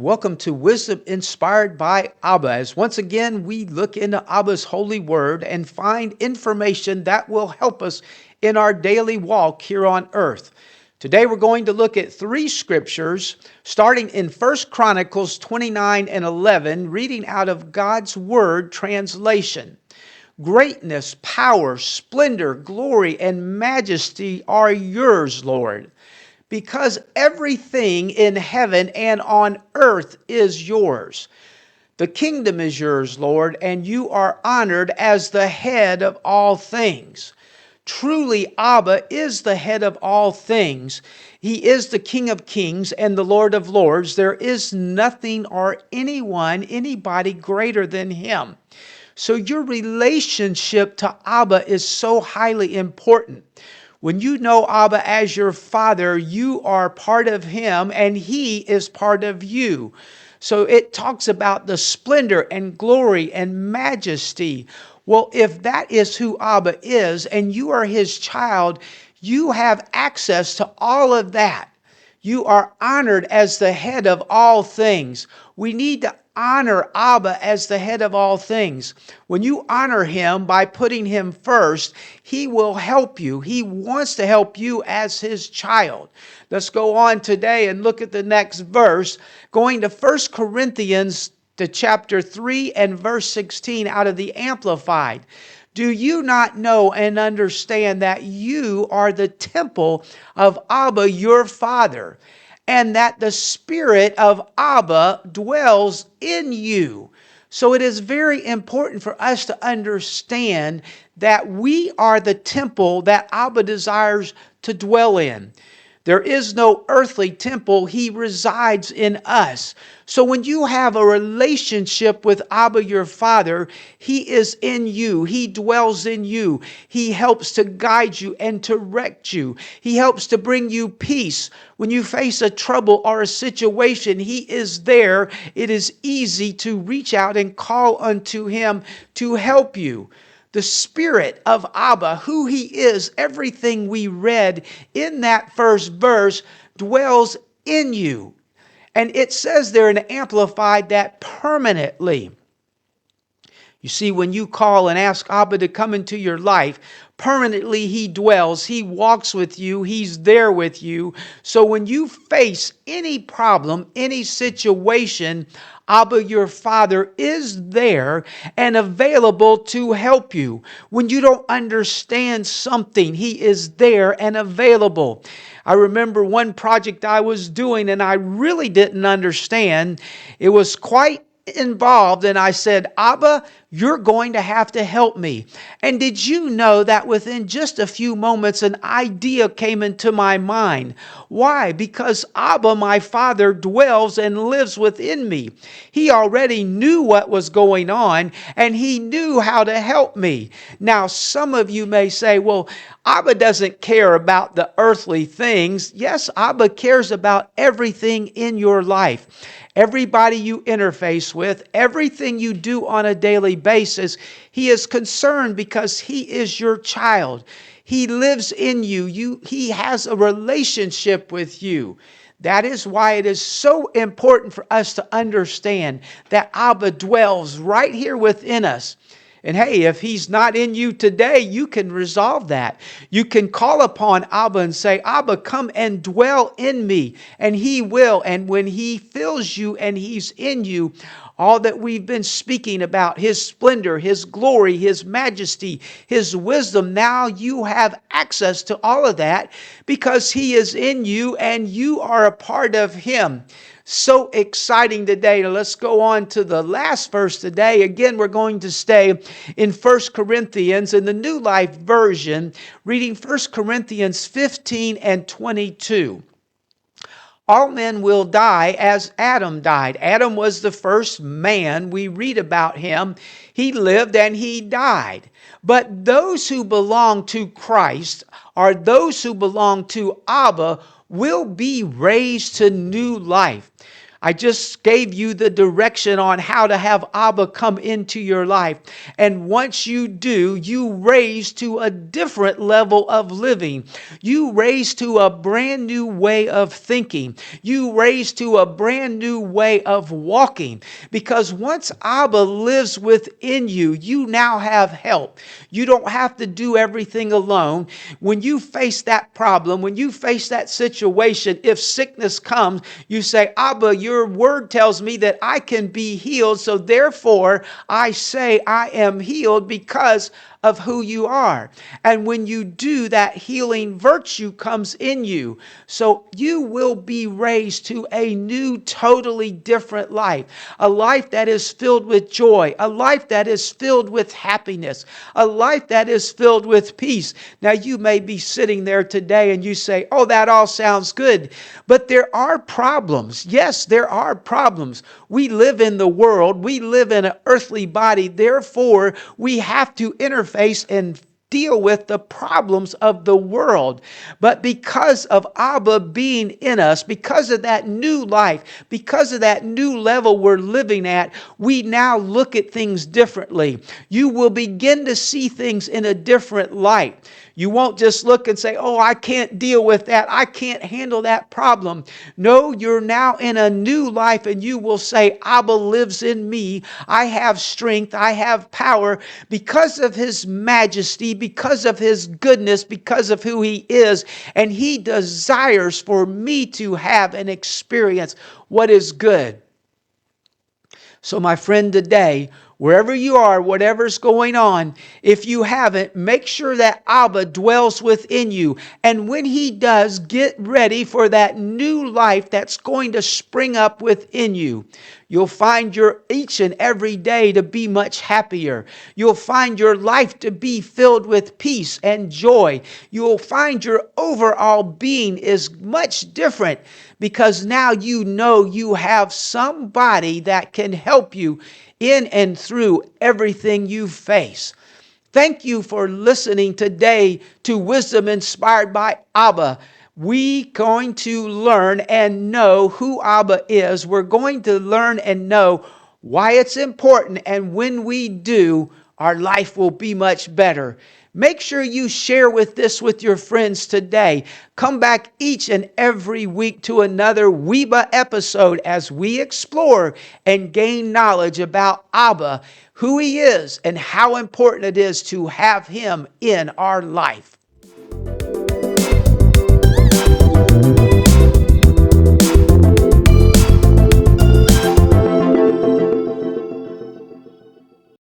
welcome to Wisdom Inspired by Abba. As once again, we look into Abba's holy word and find information that will help us in our daily walk here on earth. Today we're going to look at three scriptures, starting in 1 Chronicles 29 and 11, reading out of God's Word translation. Greatness, power, splendor, glory, and majesty are yours, Lord, because everything in heaven and on earth is yours. The kingdom is yours, Lord, and you are honored as the head of all things. Truly, Abba is the head of all things. He is the King of kings and the Lord of lords. There is nothing or anybody greater than him. So your relationship to Abba is so highly important. When you know Abba as your Father, you are part of him and he is part of you. So it talks about the splendor and glory and majesty. Well, if that is who Abba is and you are his child, you have access to all of that. You are honored as the head of all things. We need to honor Abba as the head of all things. When you honor him by putting him first, he will help you. He wants to help you as his child. Let's go on today and look at the next verse, going to 1 Corinthians to chapter 3 and verse 16 out of the Amplified. Do you not know and understand that you are the temple of Abba your Father, and that the Spirit of Abba dwells in you? So it is very important for us to understand that we are the temple that Abba desires to dwell in. There is no earthly temple. He resides in us. So when you have a relationship with Abba your Father, he is in you. He dwells in you. He helps to guide you and direct you. He helps to bring you peace. When you face a trouble or a situation, he is there. It is easy to reach out and call unto him to help you. The Spirit of Abba, who he is, everything we read in that first verse dwells in you. And it says there in Amplified that permanently. You see, when you call and ask Abba to come into your life, permanently he dwells. He walks with you. He's there with you. So when you face any problem, any situation, Abba, your Father, is there and available to help you. When you don't understand something, he is there and available. I remember one project I was doing and I really didn't understand. It was quite involved, and I said, Abba, you're going to have to help me. And did you know that within just a few moments an idea came into my mind? Why? Because Abba, my Father, dwells and lives within me. He already knew what was going on and he knew how to help me. Now, some of you may say, well, Abba doesn't care about the earthly things. Yes, Abba cares about everything in your life. Everybody you interface with, everything you do on a daily basis, he is concerned because he is your child. He lives in you. He has a relationship with you. That is why it is so important for us to understand that Abba dwells right here within us. And hey, if he's not in you today, you can resolve that. You can call upon Abba and say, Abba, come and dwell in me. And he will. And when he fills you and he's in you, all that we've been speaking about, his splendor, his glory, his majesty, his wisdom, now you have access to all of that because he is in you and you are a part of him. So exciting today. Now let's go on to the last verse today. Again, we're going to stay in 1 Corinthians in the New Life Version, reading 1 Corinthians 15 and 22. All men will die as Adam died. Adam was the first man. We read about him. He lived and he died. But those who belong to Christ, or those who belong to Abba, will be raised to new life. I just gave you the direction on how to have Abba come into your life. And once you do, you raise to a different level of living. You raise to a brand new way of thinking. You raise to a brand new way of walking. Because once Abba lives within you, you now have help. You don't have to do everything alone. When you face that problem, when you face that situation, if sickness comes, you say, Abba, your word tells me that I can be healed. So therefore, I say I am healed because of who you are. And when you do, that healing virtue comes in you. So you will be raised to a new, totally different life. A life that is filled with joy. A life that is filled with happiness. A life that is filled with peace. Now you may be sitting there today and you say, oh, that all sounds good. But there are problems. Yes, there are problems. We live in the world. We live in an earthly body. Therefore, we have to interface and deal with the problems of the world. But because of Abba being in us, because of that new life, because of that new level we're living at, we now look at things differently. You will begin to see things in a different light. You won't just look and say, oh, I can't deal with that. I can't handle that problem. No, you're now in a new life and you will say, Abba lives in me. I have strength. I have power because of his majesty, because of his goodness, because of who he is. And he desires for me to have and experience what is good. So my friend, today, wherever you are, whatever's going on, if you haven't, make sure that Abba dwells within you. And when he does, get ready for that new life that's going to spring up within you. You'll find your each and every day to be much happier. You'll find your life to be filled with peace and joy. You'll find your overall being is much different because now you know you have somebody that can help you in and through everything you face. Thank you for listening today to Wisdom Inspired by Abba. We're going to learn and know who Abba is. We're going to learn and know why it's important. And when we do, our life will be much better. Make sure you share this with your friends today. Come back each and every week to another WIBA episode as we explore and gain knowledge about Abba, who he is, and how important it is to have him in our life.